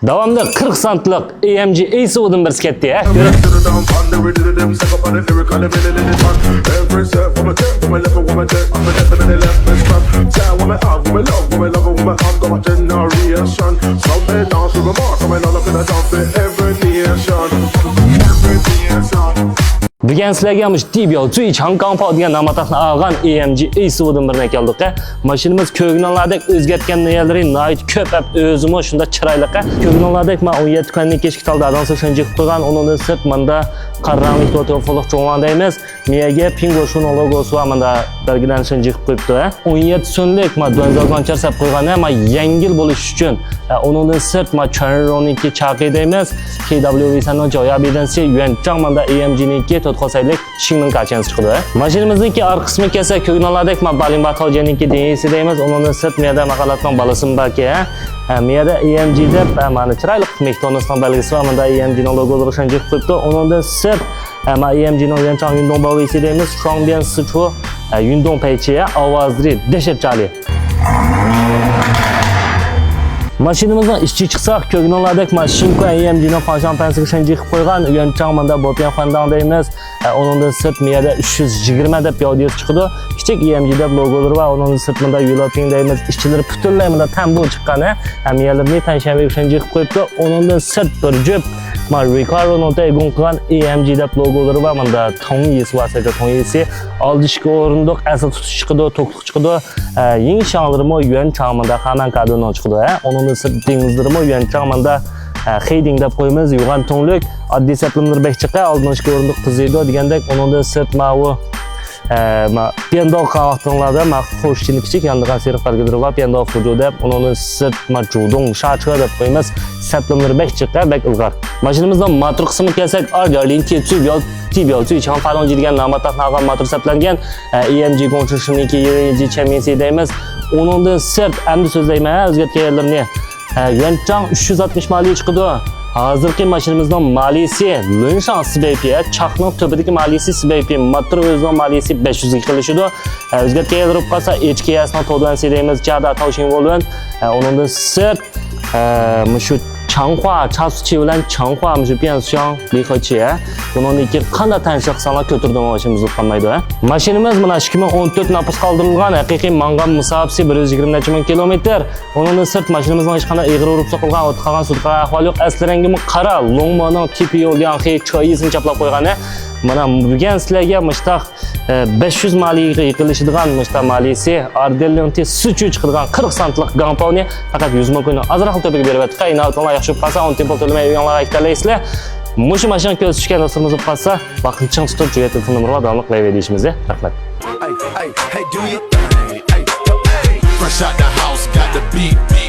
Davomda 40 santlik AMG A7'in bir ketdi ya. Bugun sizlarga ham Tibio Zui Changgang degan nom ataqni olgan AMG A7'in birine keldik. Mashinamiz ko'gnonlardek o'zgartgan niyalari nihoyat ko'p, o'zim shunda chiroyli. Ko'gnonlardek men 17 kunlik kechki taldadan so'ng qilib qo'ygan, undan sirt menda qarang'lik to'tofliq cho'g'anda emas, miyaga Pingo Shuno logosi va menda belgilanishini qilib qo'yibdi. 17 so'mlik men donzaldan charsab qo'ygan, men yengil bo'lish uchun undan sirt men Chanroniki chaqida emas, KWV sandan joya bedansi yuanchang menda AMG niki qo'saylik shingmin qachon chiqdi. Mashinamizniki orqa qismi kelsa ko'gnonlardek men Balin Batojeniki deyisida emas, undan sirt miyada maqalatdan balasim balki, miyada AMG deb mana chiroyli McDonald'sdan belgisi va menda AMG ning logolari qilib qo'yibdi. Undan sirt men AMG ning yuanchang yundong bavisi deymiz, Shuangbian Sichu yundong paychiya ovozli deshirchali. Mashinamizdan ishchi chiqsak, ko'gnonlardek Shinko AMG ning fanshan pansiga qilib qo'ygan, yuanchang menda Bopian Xandang deymiz. Onundan sirt miyada 320 deb yodiyat chiqdi. Kichik AMG deb logolari va onundan sirt menda Yuloping deymiz. Ishchilari butunlay menda tambu chiqqani, miyalarni tanshaga qilib qo'yibdi. Onundan sirt bir jup Recaro nota egun qilgan AMG deb logolari va menda Tongyisi vasita Tongyisi oldishki o'rindiq asl tutish chiqdi, to'qliq chiqdi. Yeng shanglarimi yuanchang menda Hanan kadron chiqdi. Onundan sirt dengizlarimi yuanchang menda Xeyding deb qo'yamiz, yo'g'on tonlik, oddiy saplimlar bekchiqa, oldinishki o'rindiq qiziydi degandek, undan sirt ma'u Piandog qavaqtonlarda xo'shchini kichik yandigan seriq belgidir va Piandog fujo deb, undan sirt judong shacha deb qo'yamiz, saplimlar bekchiqa, bek ilg'or. Mashinamizdan motor qismi kelsak, Arjalin Tibio Zui Changgang degan nom ataqni olgan motor saplangan AMG Gongchishiniki Yirenji Chemisi deymiz. Undan sirt endi so'zlayman, o'zgartganlarni yuanchang 360 maliye chiqdi. Hozirgi mashinamizning maliyasi Lunshan SBP, Chaqning tubidagi maliyasi SBP, motor o'zining maliyasi 500 ga qilishdi. O'zgartgan rubqasa HKS ning to'dan deymiz, Jada Taoshin bo'lgan. Undan sirt shu Changhua Chasuchi bilan Changhua Bianxiang Lihechi. Buningki qanday tanishib qilsanlar ko'tirdim mashinamizni qolmaydi. Mashinamiz mana 2014 napus qoldirilgan, haqiqiy mangan musabisi 120 ming kilometr. Undan sirt mashinamizning hech qanday ig'ir urib soqilgan, o't qolgan sudqa ahvoli yo'q. Asli rangimi qora, Longmoning tipi yo'lgan choyisini chaplab qo'ygani. Mana bugun sizlarga mushtaq 500 maliyaga yiqilishadigan mushtaq maliyasi Ardelionti Sichu chiqadigan 40 santlik gamponi faqat 100 ming kunni azroq to'piga berib o'tdi. Inaltonlar yaxshi qolsa, on tempo to'lamay uyonlarga aytalaysizlar. Mush mashina ko'z tushgan do'stlarimiz bo'lsa, vaqtincha tutib jo'ya telefon nomeri va davomli qilaverishimiz. Rahmat. Fresh out the house, got the beat.